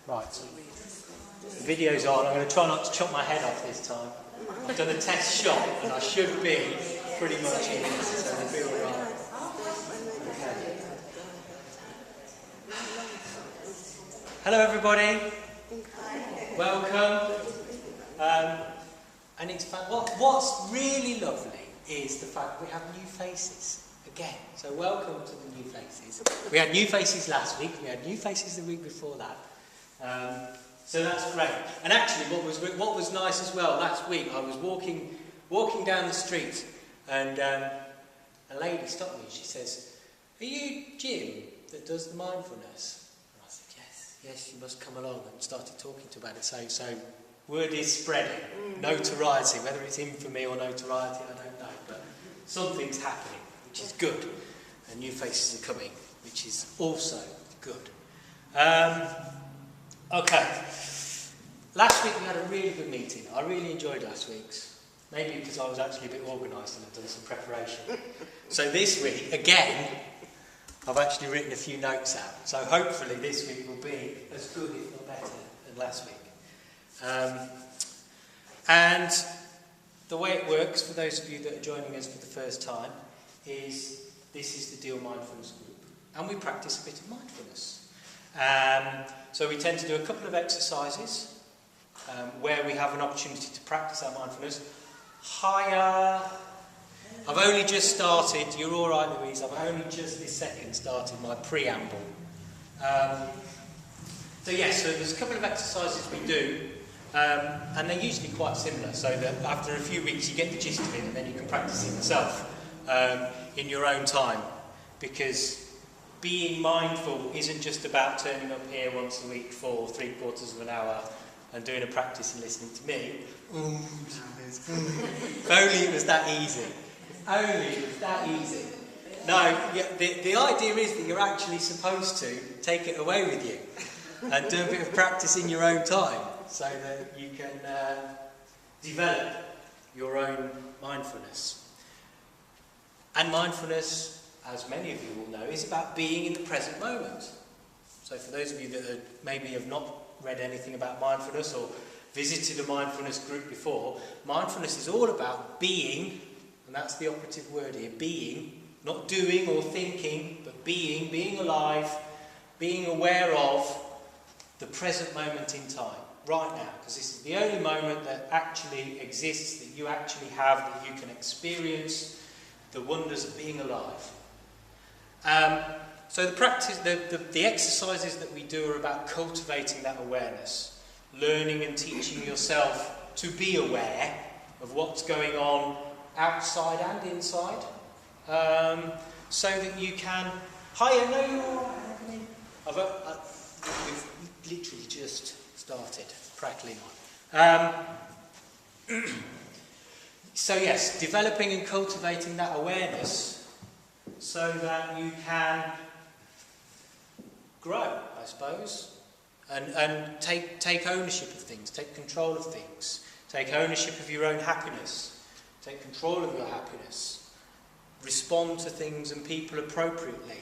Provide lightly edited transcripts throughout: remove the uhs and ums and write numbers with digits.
Right, so the video's on. I'm going to try not to chop my head off this time. I've done a test shot and I should be pretty much in it, so we'll be alright. Okay. Hello everybody, welcome. And it's what's really lovely is the fact we have new faces again. So welcome to the new faces. We had new faces last week, we had new faces the week before that. So that's great. And actually what was nice as well, last week I was walking down the street and a lady stopped me and she says, "Are you Jim that does the mindfulness?" And I said, yes, you must come along, and started talking to her about it. So word is spreading, notoriety, whether it's infamy or notoriety, I don't know, but something's happening, which is good, and new faces are coming, which is also good. Okay, last week we had a really good meeting. I really enjoyed last week's, maybe because I was actually a bit organised and had done some preparation. So this week, again, I've actually written a few notes out, so hopefully this week will be as good, if not better, than last week. And the way it works, for those of you that are joining us for the first time, is this is the Deal Mindfulness group, and we practice a bit of mindfulness. So we tend to do a couple of exercises where we have an opportunity to practice our mindfulness. Hiya! I've only just started, you're all right Louise, I've only just this second started my preamble. So there's a couple of exercises we do, and they're usually quite similar, so that after a few weeks you get the gist of it and then you can practice it yourself in your own time, because being mindful isn't just about turning up here once a week for 3/4 of an hour and doing a practice and listening to me. If only it was that easy. If only it was that easy. No, the idea is that you're actually supposed to take it away with you and do a bit of practice in your own time so that you can develop your own mindfulness. And mindfulness, as many of you will know, is about being in the present moment. So for those of you that maybe have not read anything about mindfulness or visited a mindfulness group before, mindfulness is all about being, and that's the operative word here, being, not doing or thinking, but being alive, being aware of the present moment in time, right now, because this is the only moment that actually exists, that you actually have, that you can experience the wonders of being alive. So the practice, the exercises that we do are about cultivating that awareness, learning and teaching yourself to be aware of what's going on outside and inside, so that you can. Hiya, no, you're all right. We've literally just started prattling on. So yes, developing and cultivating that awareness so that you can grow, I suppose, and take ownership of things, take control of things, take ownership of your own happiness, take control of your happiness, respond to things and people appropriately,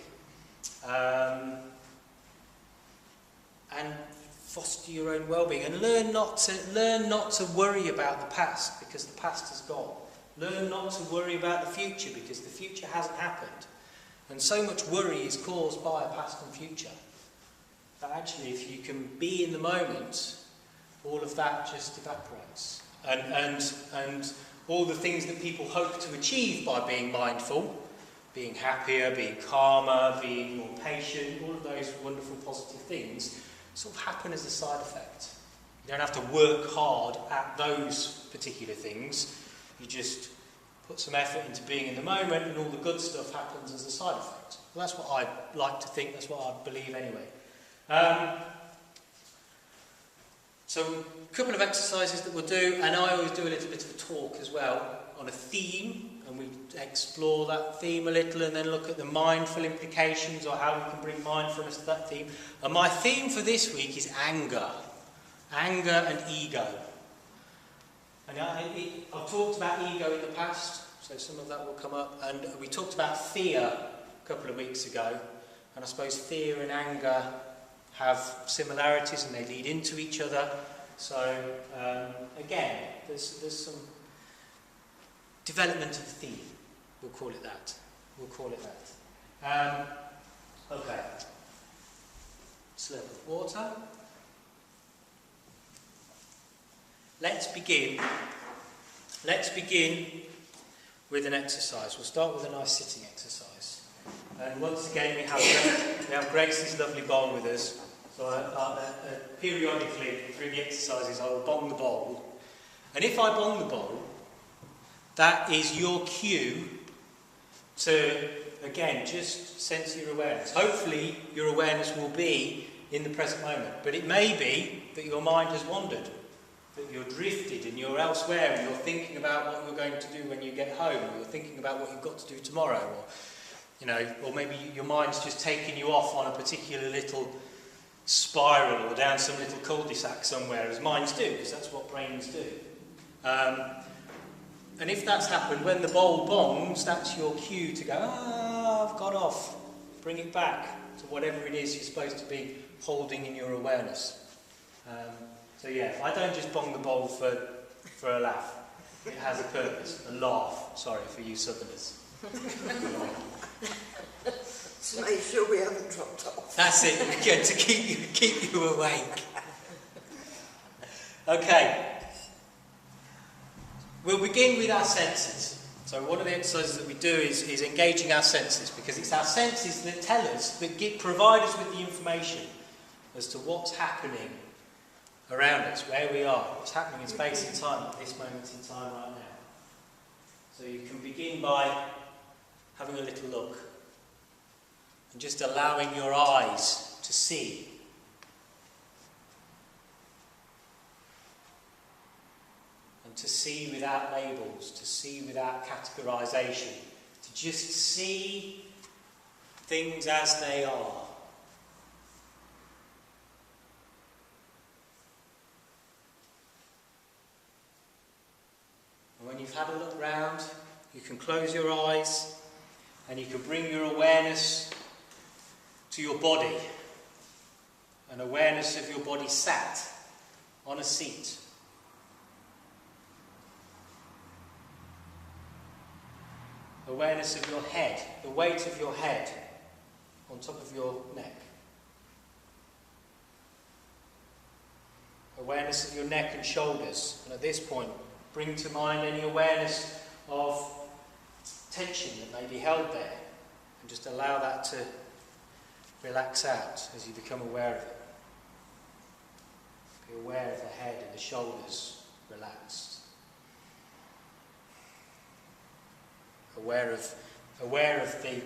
and foster your own well-being, and learn not to worry about the past, because the past has gone. Learn not to worry about the future, because the future hasn't happened. And so much worry is caused by a past and future. But actually, if you can be in the moment, all of that just evaporates. And all the things that people hope to achieve by being mindful, being happier, being calmer, being more patient, all of those wonderful positive things sort of happen as a side effect. You don't have to work hard at those particular things. You just put some effort into being in the moment, and all the good stuff happens as a side effect. Well, that's what I like to think, that's what I believe anyway. So a couple of exercises that we'll do, and I always do a little bit of a talk as well on a theme, and we explore that theme a little and then look at the mindful implications or how we can bring mindfulness to that theme. And my theme for this week is anger and ego. And I've talked about ego in the past, so some of that will come up, and we talked about fear a couple of weeks ago, and I suppose fear and anger have similarities and they lead into each other. So again, there's some development of a theme. We'll call it that. Okay. Slurp of water. Let's begin with an exercise. We'll start with a nice sitting exercise. And once again, we have Grace's lovely bowl with us. So periodically, through the exercises, I will bong the bowl. And if I bong the bowl, that is your cue to, again, just sense your awareness. Hopefully, your awareness will be in the present moment. But it may be that your mind has wandered, that you're drifted and you're elsewhere and you're thinking about what you're going to do when you get home, or you're thinking about what you've got to do tomorrow, or maybe your mind's just taking you off on a particular little spiral or down some little cul-de-sac somewhere, as minds do, because that's what brains do. And if that's happened, when the bowl bongs, that's your cue to go, I've got off. Bring it back to whatever it is you're supposed to be holding in your awareness. So yeah, I don't just bong the bowl for a laugh. It has a purpose, a laugh. Sorry for you Southerners. To make sure we haven't dropped off. That's it, again, to keep you awake. Okay. We'll begin with our senses. So one of the exercises that we do is engaging our senses, because it's our senses that tell us, that provide us with the information as to what's happening around us, where we are, what's happening in space and time at this moment in time right now. So you can begin by having a little look and just allowing your eyes to see. And to see without labels, to see without categorization, to just see things as they are. And when you've had a look round, you can close your eyes and you can bring your awareness to your body. An awareness of your body sat on a seat. Awareness of your head, the weight of your head on top of your neck. Awareness of your neck and shoulders. And at this point, bring to mind any awareness of tension that may be held there. And just allow that to relax out as you become aware of it. Be aware of the head and the shoulders relaxed. Aware of the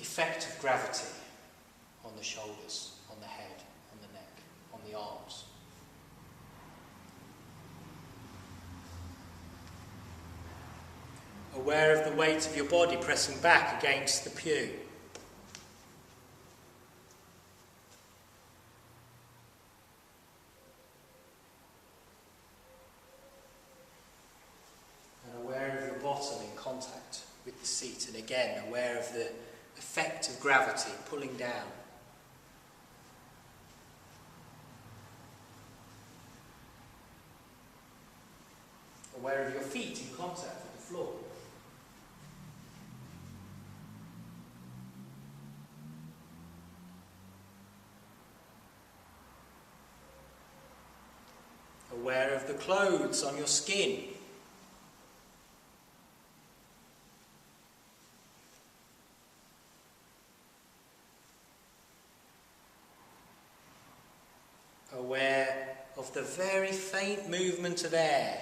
effect of gravity on the shoulders, on the head, on the neck, on the arms. Aware of the weight of your body pressing back against the pew. Contact with the seat, and again aware of the effect of gravity pulling down. Aware of your feet in contact with the floor. Aware of the clothes on your skin. Aware of the very faint movement of air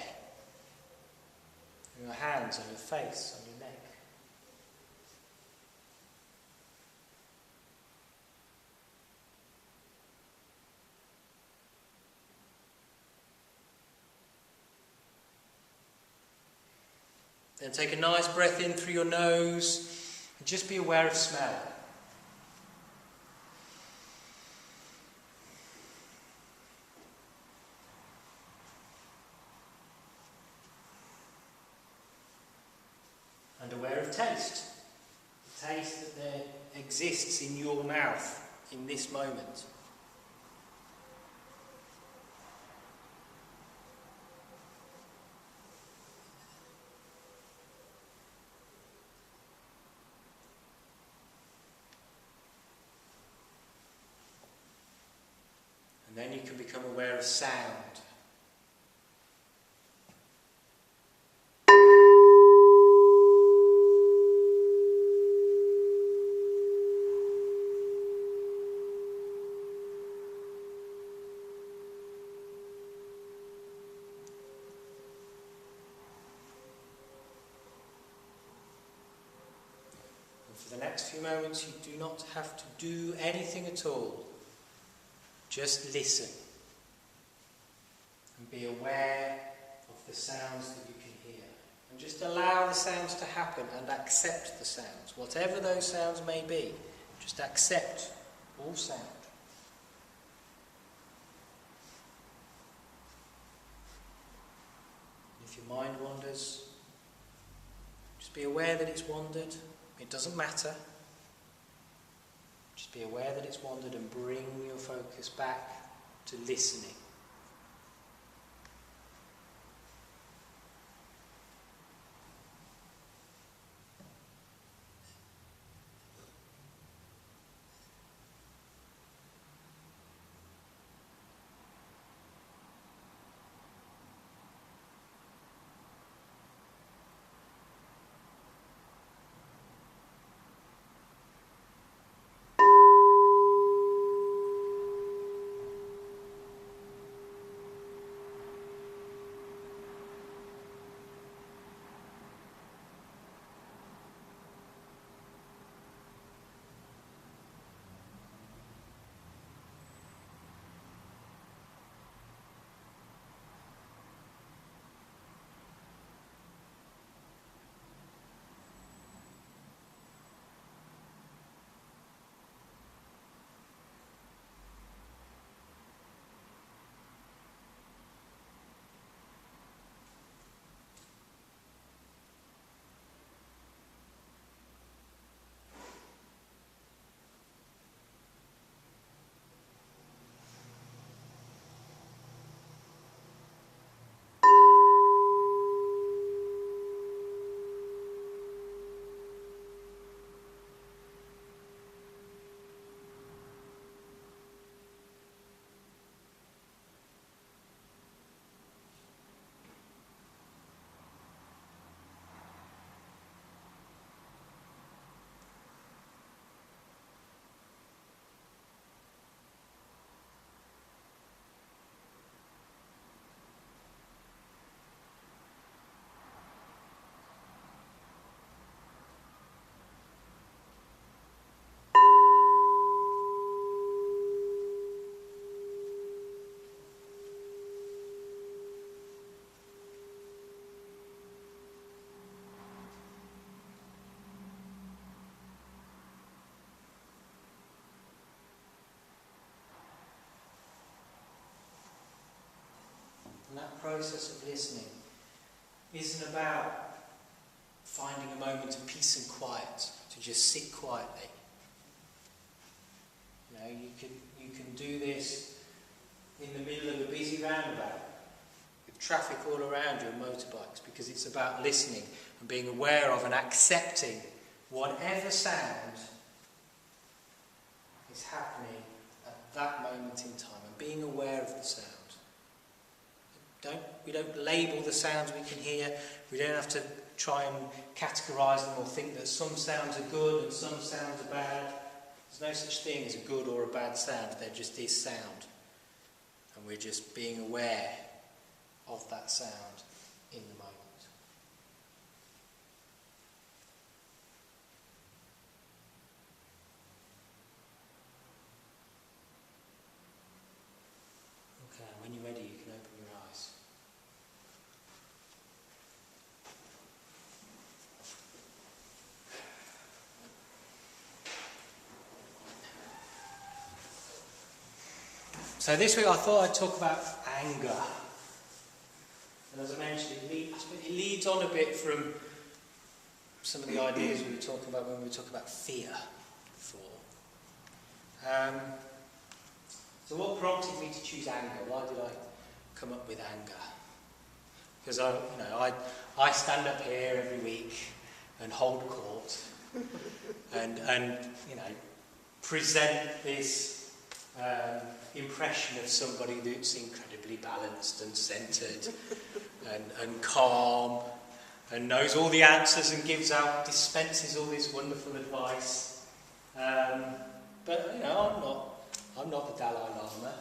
in your hands, on your face, on your neck. Then take a nice breath in through your nose and just be aware of smell. And aware of taste. The taste that there exists in your mouth in this moment. And then you can become aware of sound. For the next few moments, you do not have to do anything at all. Just listen and be aware of the sounds that you can hear. And just allow the sounds to happen and accept the sounds. Whatever those sounds may be, just accept all sound. If your mind wanders, just be aware that it's wandered. It doesn't matter. Just be aware that it's wandered and bring your focus back to listening. And that process of listening isn't about finding a moment of peace and quiet, to just sit quietly. You know, you can do this in the middle of a busy roundabout with traffic all around you and motorbikes, because it's about listening and being aware of and accepting whatever sound is happening at that moment in time, and being aware of the sound. We don't label the sounds we can hear. We don't have to try and categorise them or think that some sounds are good and some sounds are bad. There's no such thing as a good or a bad sound. There just is sound. And we're just being aware of that sound in the moment. Okay, when you're ready, you can open your eyes. So this week I thought I'd talk about anger. And as I mentioned, it leads on a bit from some of the ideas we were talking about when we were talking about fear before. So what prompted me to choose anger? Why did I come up with anger? Because I stand up here every week and hold court and present this impression of somebody that's incredibly balanced and centred and calm and knows all the answers and dispenses all this wonderful advice. But I'm not the Dalai Lama.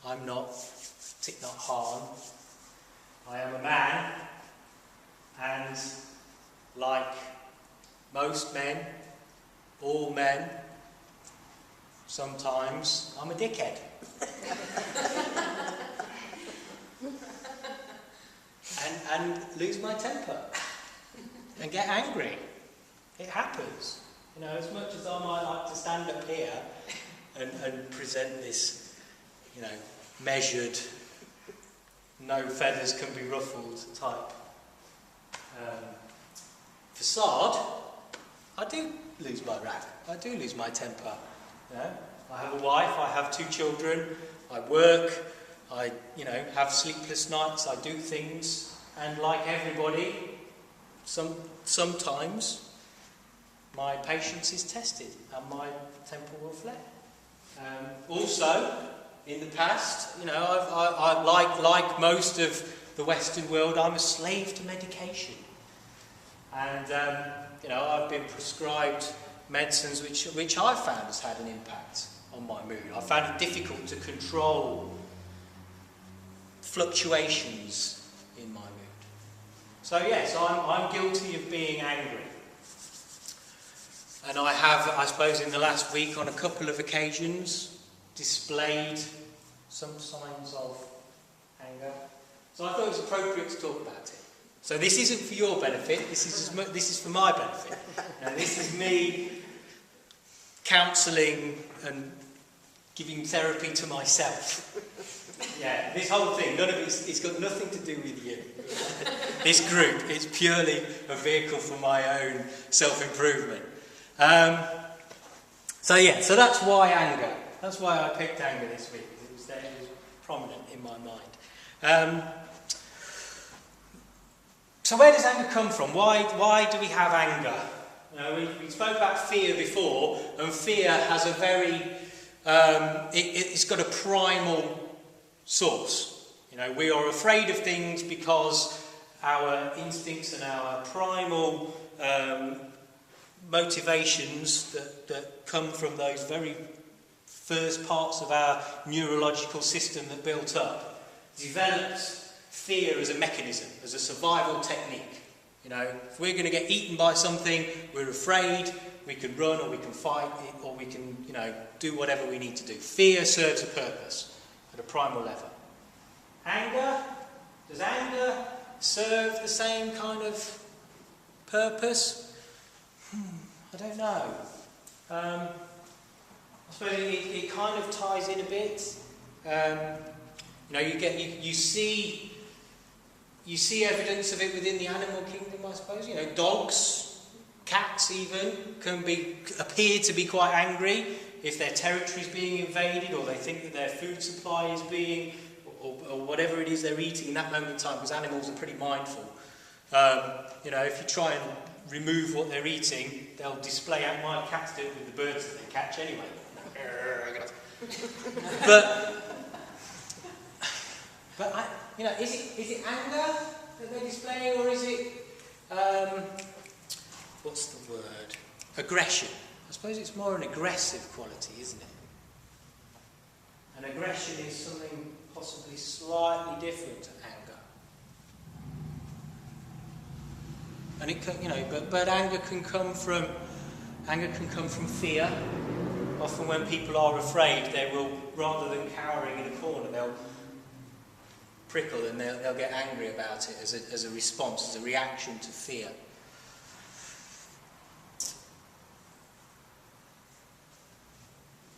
I'm not Thich Nhat Hanh. I am a man, and like most men, all men, sometimes I'm a dickhead. and lose my temper and get angry. It happens. As much as I might like to stand up here and present this, measured, no feathers can be ruffled type facade, I do lose my rag. I do lose my temper. I have a wife, I have 2 children, I work, I have sleepless nights, I do things, and like everybody, sometimes my patience is tested and my temper will flare. Also, in the past, I like most of the Western world, I'm a slave to medication. And, I've been prescribed medicines which I found has had an impact on my mood. I found it difficult to control fluctuations in my mood. So yes, I'm guilty of being angry. And I have, I suppose, in the last week on a couple of occasions displayed some signs of anger. So I thought it was appropriate to talk about it. So this isn't for your benefit, this is for my benefit. Now, this is me counselling and giving therapy to myself. Yeah, this whole thing, none of it's got nothing to do with you. This group, it's purely a vehicle for my own self-improvement. So that's why anger. That's why I picked anger this week. It was prominent in my mind. So where does anger come from? Why do we have anger? We spoke about fear before, and fear has a very, it's got a primal source. We are afraid of things because our instincts and our primal motivations that come from those very first parts of our neurological system that built up developed fear as a mechanism, as a survival technique. If we're going to get eaten by something, we're afraid, we can run or we can fight it or we can, do whatever we need to do. Fear serves a purpose at a primal level. Anger? Does anger serve the same kind of purpose? I don't know. I suppose it kind of ties in a bit. You see evidence of it within the animal kingdom, I suppose. Dogs, cats even, can appear to be quite angry if their territory is being invaded, or they think that their food supply is being, or whatever it is they're eating in that moment in time, because animals are pretty mindful. If you try and remove what they're eating, they'll display out. My cats do it with the birds that they catch anyway. But is it anger that they're displaying, or is it what's the word? Aggression. I suppose it's more an aggressive quality, isn't it? And aggression is something possibly slightly different to anger. And it can, but anger can come from fear. Often when people are afraid, they will, rather than cowering in a corner, they'll prickle and they'll get angry about it as a response, as a reaction to fear.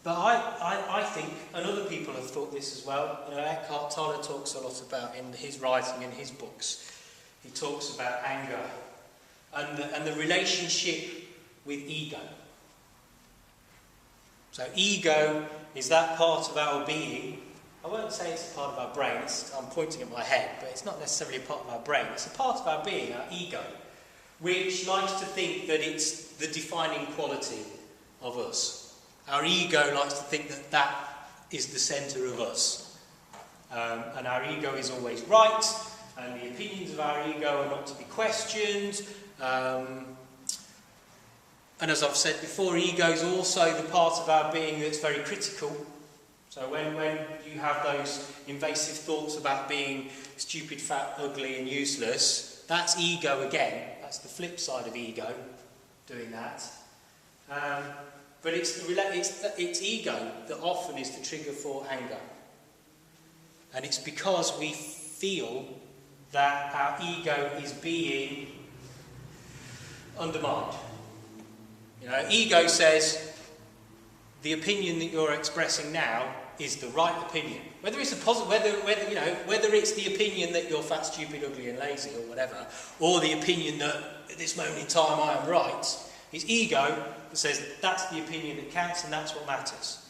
But I think, and other people have thought this as well, Eckhart Tolle talks a lot about in his writing, in his books, he talks about anger and the relationship with ego. So ego is that part of our being. I won't say it's a part of our brain, I'm pointing at my head, but it's not necessarily a part of our brain. It's a part of our being, our ego, which likes to think that it's the defining quality of us. Our ego likes to think that that is the centre of us. And our ego is always right, and the opinions of our ego are not to be questioned. And as I've said before, ego is also the part of our being that's very critical. So when you have those invasive thoughts about being stupid, fat, ugly and useless, that's ego again. That's the flip side of ego, doing that. But it's ego that often is the trigger for anger. And it's because we feel that our ego is being undermined. You know, ego says the opinion that you're expressing now is the right opinion. Whether it's a positive, whether it's the opinion that you're fat, stupid, ugly, and lazy, or whatever, or the opinion that at this moment in time I am right, it's ego that says that's the opinion that counts and that's what matters.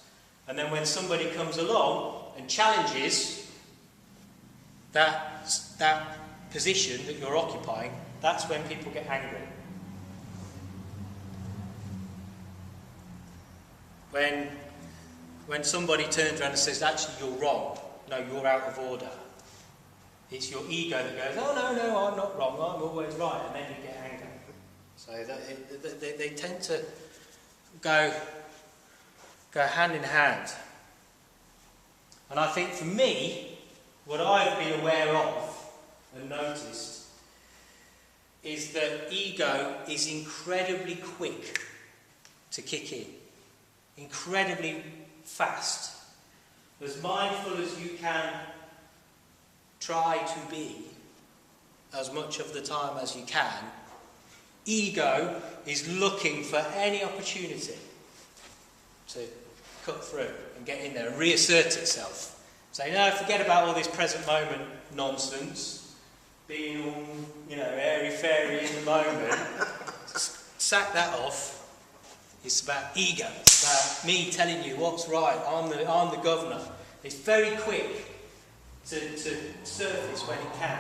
And then when somebody comes along and challenges that position that you're occupying, that's when people get angry. When somebody turns around and says, actually you're wrong, no, you're out of order, it's your ego that goes, oh no, I'm not wrong, I'm always right, and then you get anger. So they tend to go hand in hand. And I think for me, what I've been aware of and noticed is that ego is incredibly quick to kick in. Incredibly fast. As mindful as you can try to be, as much of the time as you can, ego is looking for any opportunity to cut through and get in there and reassert itself. Say, no, forget about all this present moment nonsense, being all, airy-fairy in the moment. Sack that off. It's about ego. It's about me telling you what's right. I'm the governor. It's very quick to surface when it can.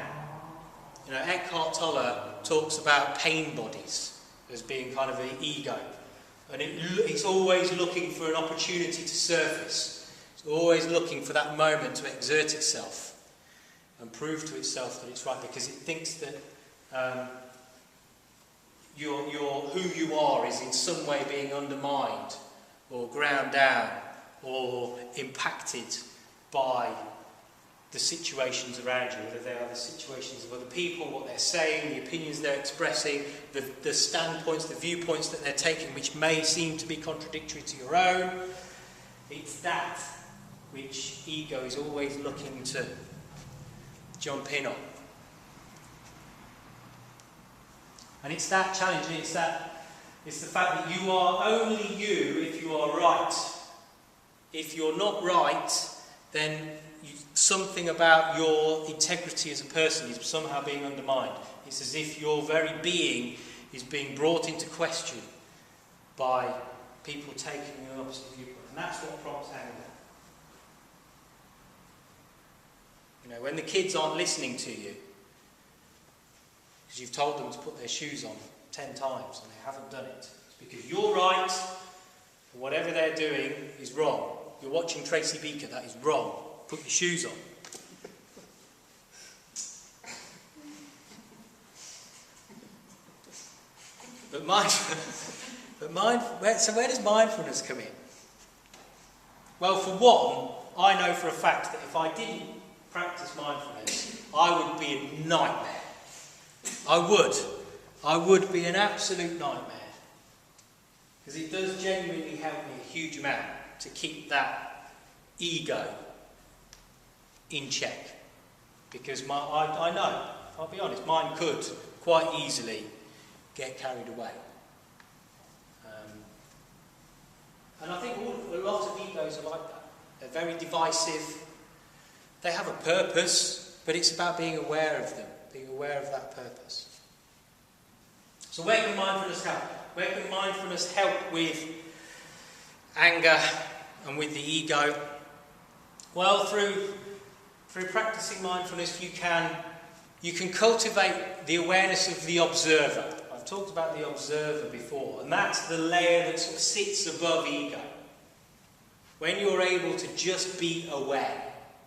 You know, Eckhart Tolle talks about pain bodies as being kind of the ego. And it's always looking for an opportunity to surface. It's always looking for that moment to exert itself and prove to itself that it's right, because it thinks that who you are is in some way being undermined or ground down or impacted by the situations around you, whether they are the situations of other people, what they're saying, the opinions they're expressing, the standpoints, the viewpoints that they're taking, which may seem to be contradictory to your own. It's that which ego is always looking to jump in on. And it's that challenge, it's the fact that you are only you if you are right. If you're not right, then something about your integrity as a person is somehow being undermined. It's as if your very being is being brought into question by people taking an opposite viewpoint. And that's what prompts anger. You know, when the kids aren't listening to you, because you've told them to put their shoes on 10 times and they haven't done it. It's because you're right, and whatever they're doing is wrong. You're watching Tracy Beaker, that is wrong. Put your shoes on. So where does mindfulness come in? Well, for one, I know for a fact that if I didn't practice mindfulness, I would be a nightmare. I would be an absolute nightmare. Because it does genuinely help me a huge amount to keep that ego in check. Because I know, I'll be honest, mine could quite easily get carried away. And I think a lot of egos are like that. They're very divisive. They have a purpose, but it's about being aware of them, being aware of that purpose. So where can mindfulness help? Where can mindfulness help with anger and with the ego? Well, through practicing mindfulness, you can cultivate the awareness of the observer. I've talked about the observer before, and that's the layer that sort of sits above ego. When you're able to just be aware,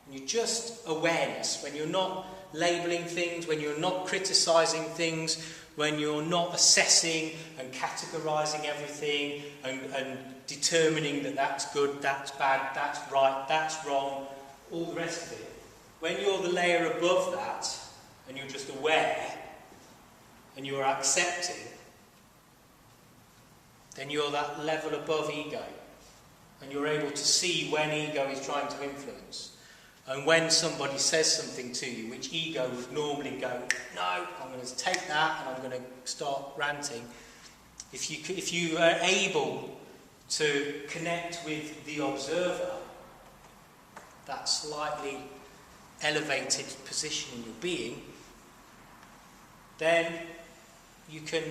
and you're just awareness, when you're not labelling things, when you're not criticising things, when you're not assessing and categorising everything and determining that that's good, that's bad, that's right, that's wrong, all the rest of it. When you're the layer above that, and you're just aware, and you're accepting, then you're that level above ego. And you're able to see when ego is trying to influence. And when somebody says something to you, which ego would normally go, no, I'm going to take that and I'm going to start ranting. If you are able to connect with the observer, that slightly elevated position in your being, then you can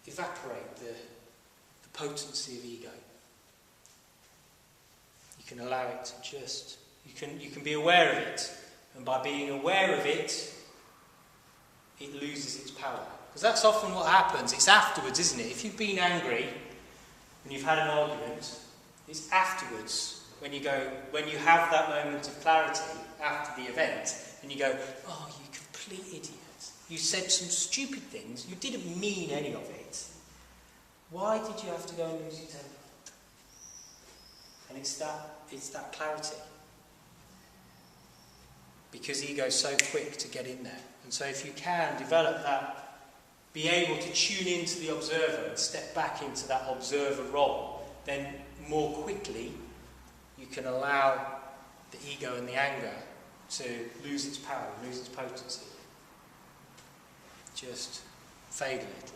evaporate the potency of ego. You can allow it to just, you can be aware of it, and by being aware of it, it loses its power. Because that's often what happens. It's afterwards, isn't it? If you've been angry and you've had an argument, it's afterwards when you have that moment of clarity after the event, and you go, oh, you complete idiot. You said some stupid things. You didn't mean any of it. Why did you have to go and lose your temper? And it's that clarity. Because ego's so quick to get in there. And so if you can develop that, be able to tune into the observer and step back into that observer role, then more quickly you can allow the ego and the anger to lose its power, lose its potency. Just fade a little.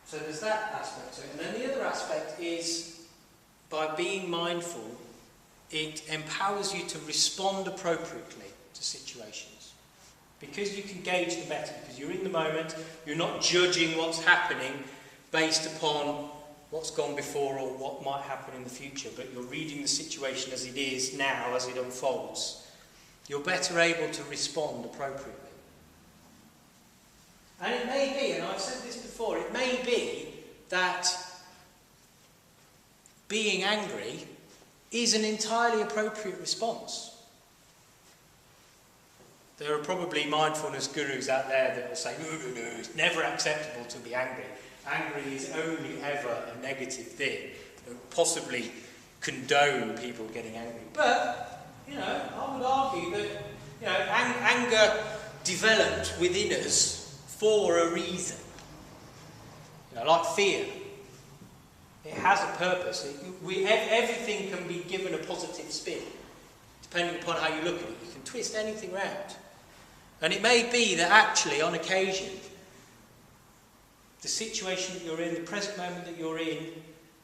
So there's that aspect to it. And then the other aspect is, by being mindful, it empowers you to respond appropriately to situations. Because you can gauge them better, because you're in the moment, you're not judging what's happening based upon what's gone before or what might happen in the future, but you're reading the situation as it is now, as it unfolds. You're better able to respond appropriately. And it may be, and I've said this before, it may be that being angry is an entirely appropriate response. There are probably mindfulness gurus out there that will say, no, it's never acceptable to be angry. Angry is only ever a negative thing. Possibly condone people getting angry. But, I would argue that, anger developed within us for a reason. Like fear. It has a purpose. Everything can be given a positive spin, depending upon how you look at it. You can twist anything round. And it may be that actually, on occasion, the situation that you're in, the present moment that you're in,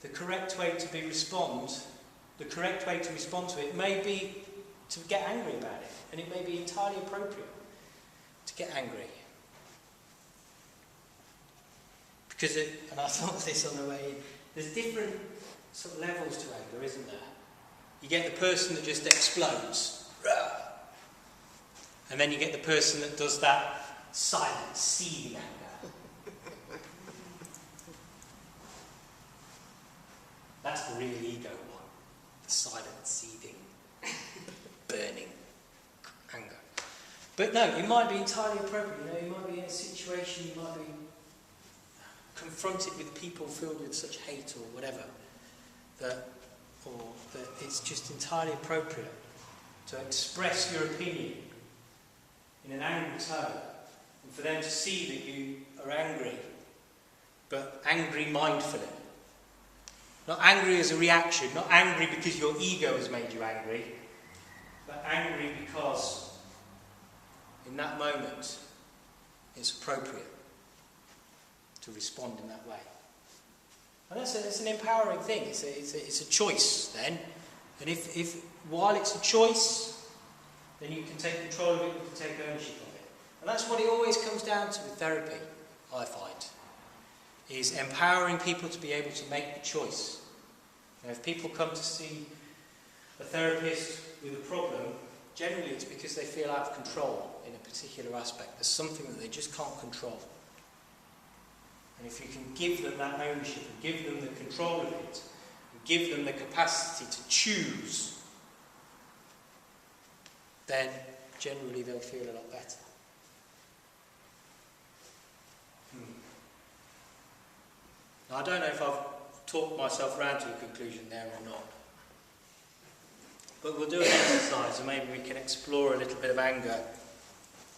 the correct way to respond to it may be to get angry about it. And it may be entirely appropriate to get angry. Because, and I thought of this on the way in, there's different sort of levels to anger, isn't there? You get the person that just explodes. And then you get the person that does that silent, seething anger. That's the real ego one. The silent, seething, burning anger. But no, it might be entirely appropriate. You might be in a situation, you might be confronted with people filled with such hate or whatever, that it's just entirely appropriate to express your opinion in an angry tone, and for them to see that you are angry, but angry mindfully. Not angry as a reaction, not angry because your ego has made you angry, but angry because in that moment it's appropriate to respond in that way. And it's an empowering thing. It's a choice then. And if while it's a choice, then you can take control of it, you can take ownership of it. And that's what it always comes down to with therapy, I find, is empowering people to be able to make the choice. Now, if people come to see a therapist with a problem, generally it's because they feel out of control in a particular aspect. There's something that they just can't control. And if you can give them that ownership and give them the control of it, and give them the capacity to choose, then generally they'll feel a lot better. Now, I don't know if I've talked myself round to a conclusion there or not. But we'll do an exercise and maybe we can explore a little bit of anger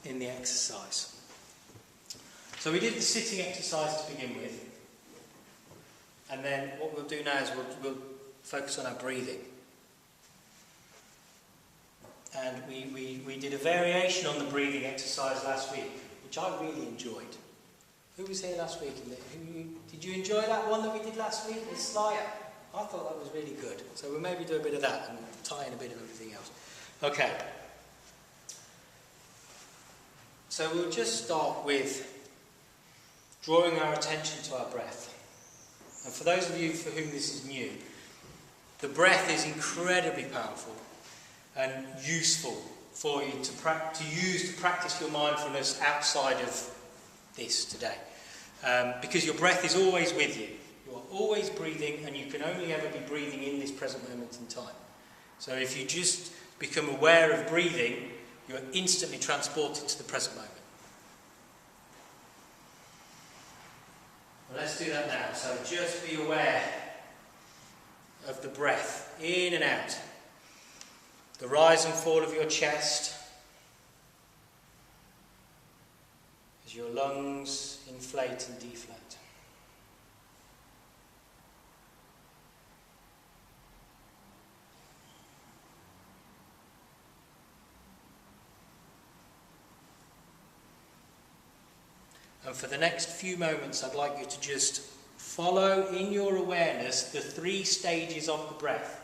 in the exercise. So we did the sitting exercise to begin with. And then what we'll do now is we'll focus on our breathing. And we did a variation on the breathing exercise last week, which I really enjoyed. Who was here last week? Did you enjoy that one that we did last week? It's like, I thought that was really good. So we'll maybe do a bit of that and tie in a bit of everything else. Okay. So we'll just start with drawing our attention to our breath. And for those of you for whom this is new, the breath is incredibly powerful and useful for you to use to practice your mindfulness outside of this today. Because your breath is always with you. You are always breathing, and you can only ever be breathing in this present moment in time. So if you just become aware of breathing, you are instantly transported to the present moment. Well, let's do that now. So just be aware of the breath, in and out. The rise and fall of your chest as your lungs inflate and deflate. And for the next few moments, I'd like you to just follow in your awareness the 3 stages of the breath.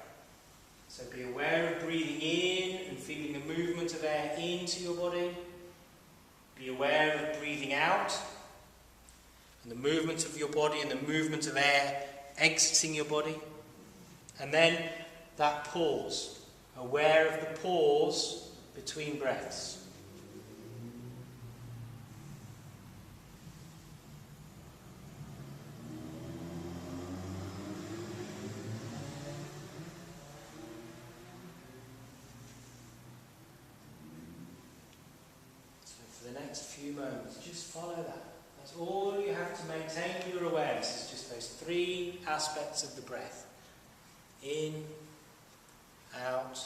So be aware of breathing in and feeling the movement of air into your body. Be aware of breathing out and the movement of your body and the movement of air exiting your body. And then that pause. Aware of the pause between breaths. Few moments, just follow that. That's all you have to maintain your awareness, is just those 3 aspects of the breath. In, out,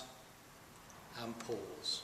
and pause.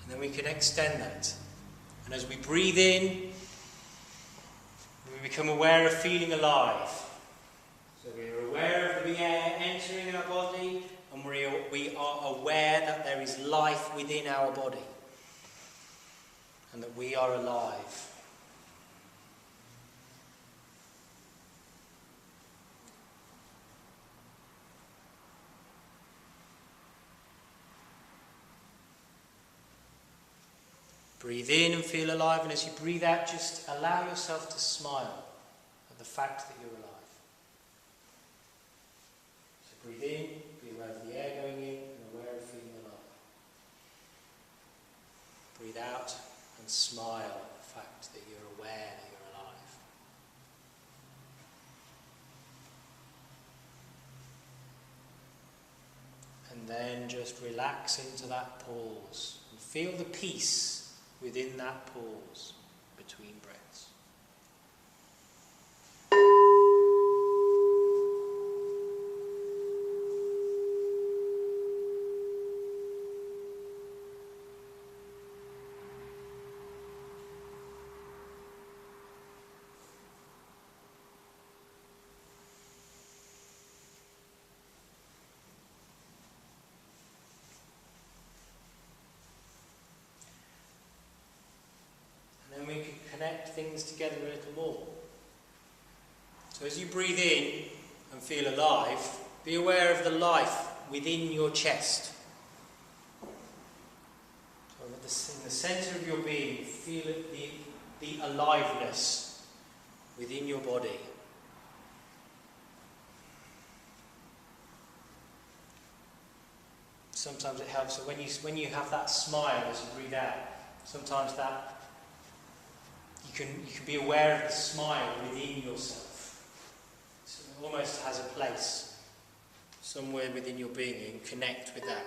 And then we can extend that. And as we breathe in, we become aware of feeling alive. So we are aware of the air entering our body, and we are aware that there is life within our body. And that we are alive. Breathe in and feel alive, and as you breathe out, just allow yourself to smile at the fact that you're alive. So breathe in, be aware of the air going in, and aware of feeling alive. Breathe out and smile at the fact that you're aware that you're alive. And then just relax into that pause and feel the peace within that pause. between breaths. And then we can connect things together a little more. So as you breathe in and feel alive, be aware of the life within your chest. So in the centre of your being, feel the aliveness within your body. Sometimes it helps. So when you have that smile as you breathe out, sometimes that you can be aware of the smile within yourself. So it almost has a place somewhere within your being, and connect with that.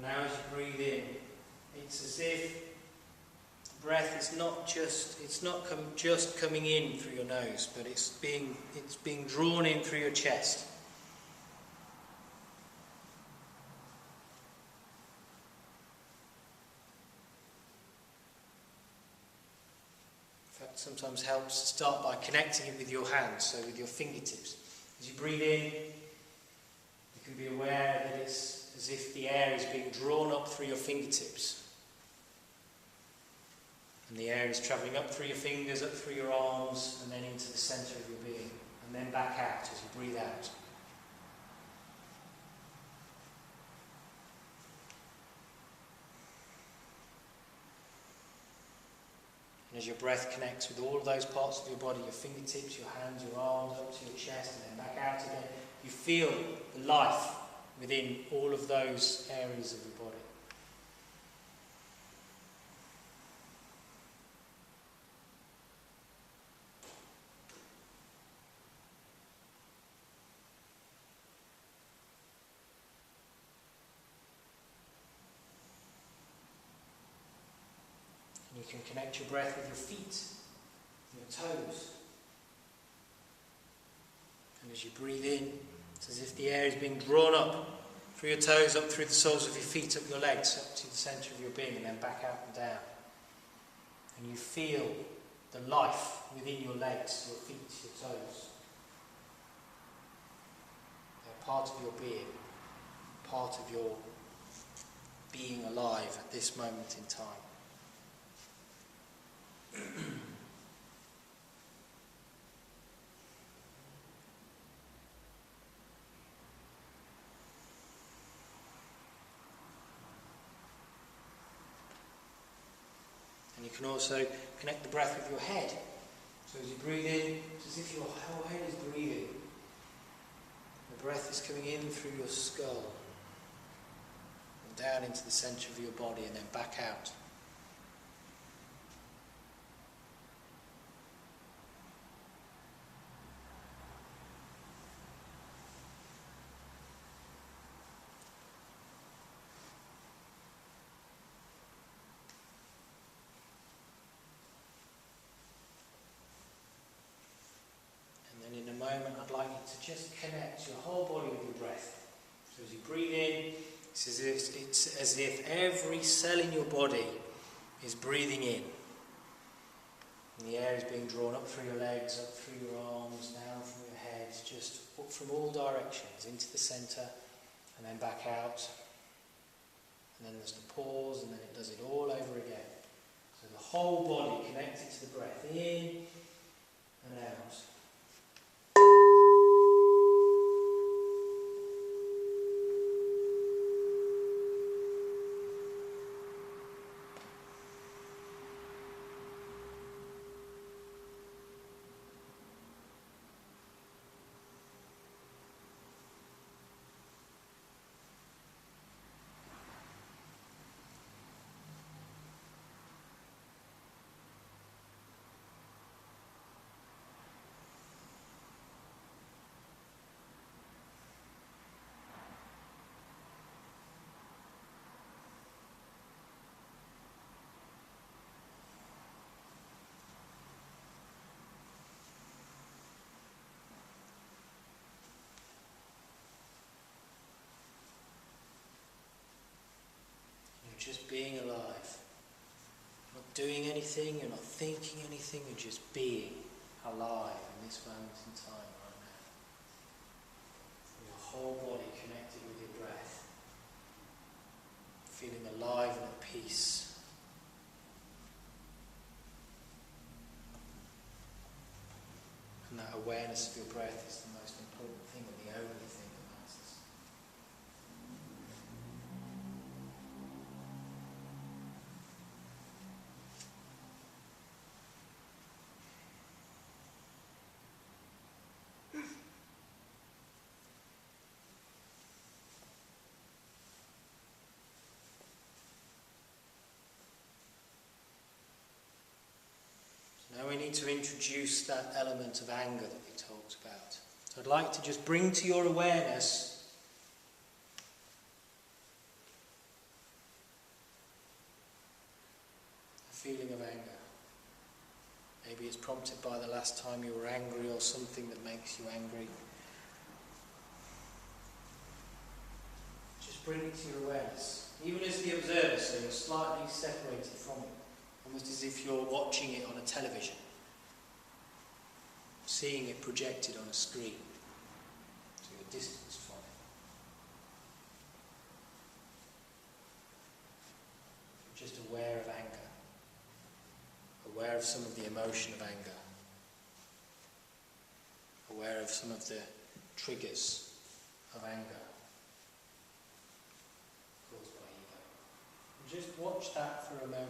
Now as you breathe in, it's as if the breath is not just coming in through your nose, but it's being drawn in through your chest. In fact, sometimes helps to start by connecting it with your hands, so with your fingertips. As you breathe in, you can be aware that it's as if the air is being drawn up through your fingertips. And the air is travelling up through your fingers, up through your arms, and then into the centre of your being. And then back out as you breathe out. And as your breath connects with all of those parts of your body, your fingertips, your hands, your arms, up to your chest, and then back out again, you feel the life within all of those areas of your body. And you can connect your breath with your feet, your toes. And as you breathe in, it's as if the air is being drawn up through your toes, up through the soles of your feet, up your legs, up to the centre of your being, and then back out and down. And you feel the life within your legs, your feet, your toes. They're part of your being, part of your being alive at this moment in time. And you can also connect the breath with your head. So as you breathe in, it's as if your whole head is breathing. The breath is coming in through your skull and down into the centre of your body, and then back out. In a moment, I'd like you to just connect your whole body with your breath. So as you breathe in, it's as if every cell in your body is breathing in. And the air is being drawn up through your legs, up through your arms, down from your head, just up from all directions, into the centre, and then back out. And then there's the pause, and then it does it all over again. So the whole body connected to the breath, in and out. you're just being alive. Not doing anything, you're not thinking anything, you're just being alive in this moment in time right now. Your whole body connected with your breath. Feeling alive and at peace. And that awareness of your breath is the most important thing and the only thing that matters. Now we need to introduce that element of anger that we talked about. So I'd like to just bring to your awareness a feeling of anger. Maybe it's prompted by the last time you were angry or something that makes you angry. Just bring it to your awareness. Even as the observer, so you're slightly separated from it. Almost as if you're watching it on a television, seeing it projected on a screen, so you're distanced from it. You're just aware of anger, aware of some of the emotion of anger, aware of some of the triggers of anger caused by ego. And just watch that for a moment.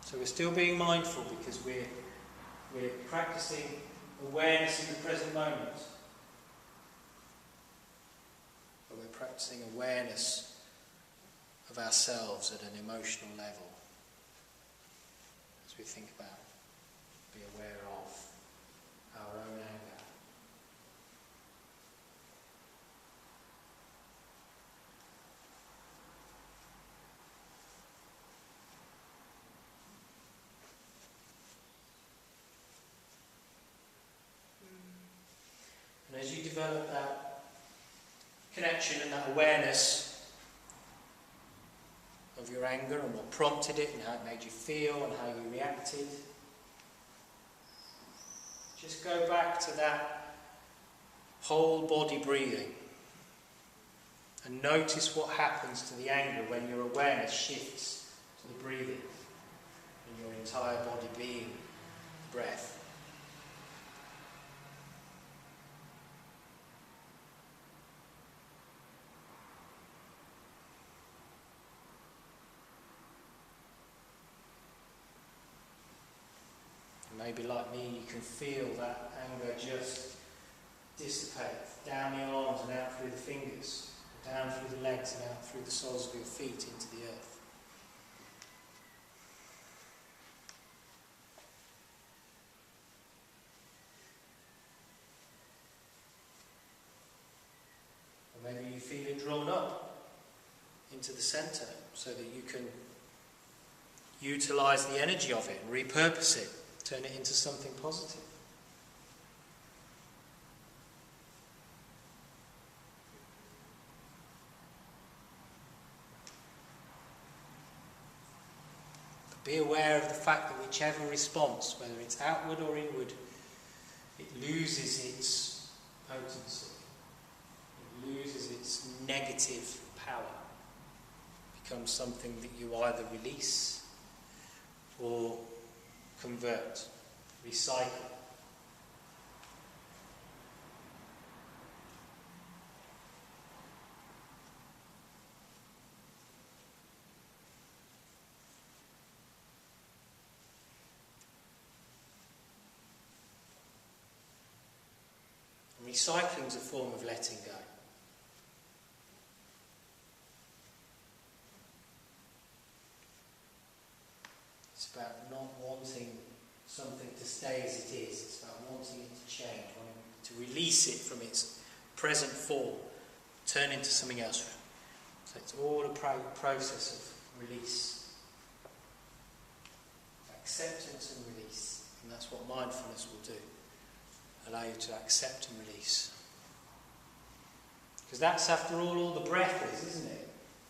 So we're still being mindful because we're practicing awareness in the present moment. But we're practicing awareness of ourselves at an emotional level. As we think about, be aware of our own anger. And as you develop that connection and that awareness of your anger and what prompted it and how it made you feel and how you reacted, just go back to that whole body breathing and notice what happens to the anger when your awareness shifts to the breathing and your entire body being breath. Maybe like me, you can feel that anger just dissipate down the arms and out through the fingers, down through the legs and out through the soles of your feet into the earth. Or maybe you feel it drawn up into the centre so that you can utilise the energy of it and repurpose it. Turn it into something positive. But be aware of the fact that whichever response, whether it's outward or inward, it loses its potency. It loses its negative power. It becomes something that you either release or convert, recycle. And recycling is a form of letting go. It's about not wanting something to stay as it is. It's about wanting it to change, wanting to release it from its present form, turn into something else. So it's all a process of release. Acceptance and release. And that's what mindfulness will do. Allow you to accept and release. Because that's, after all the breath is, isn't it?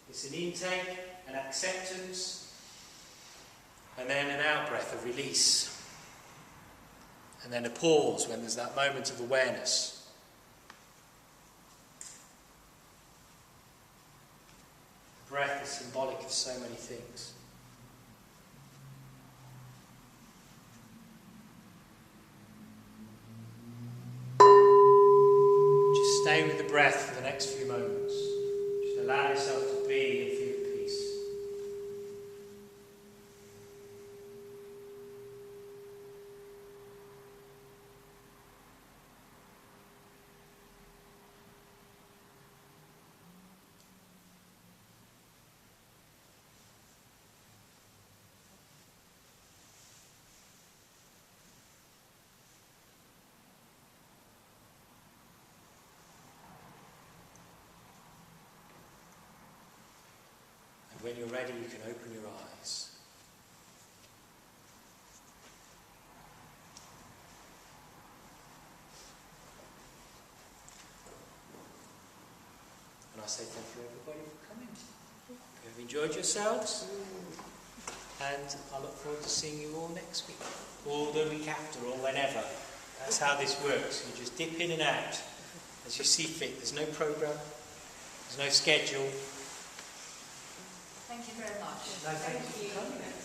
It's an intake, an acceptance, and then an out-breath, a release. And then a pause when there's that moment of awareness. The breath is symbolic of so many things. Just stay with the breath for the next few moments. Just allow yourself to be and feel peace. When you're ready, you can open your eyes. And I say thank you everybody for coming. You've enjoyed yourselves. And I look forward to seeing you all next week. Or the week after, or whenever. That's how this works. You just dip in and out as you see fit. There's no programme. There's no schedule. Thank you very much. No, thank you for coming.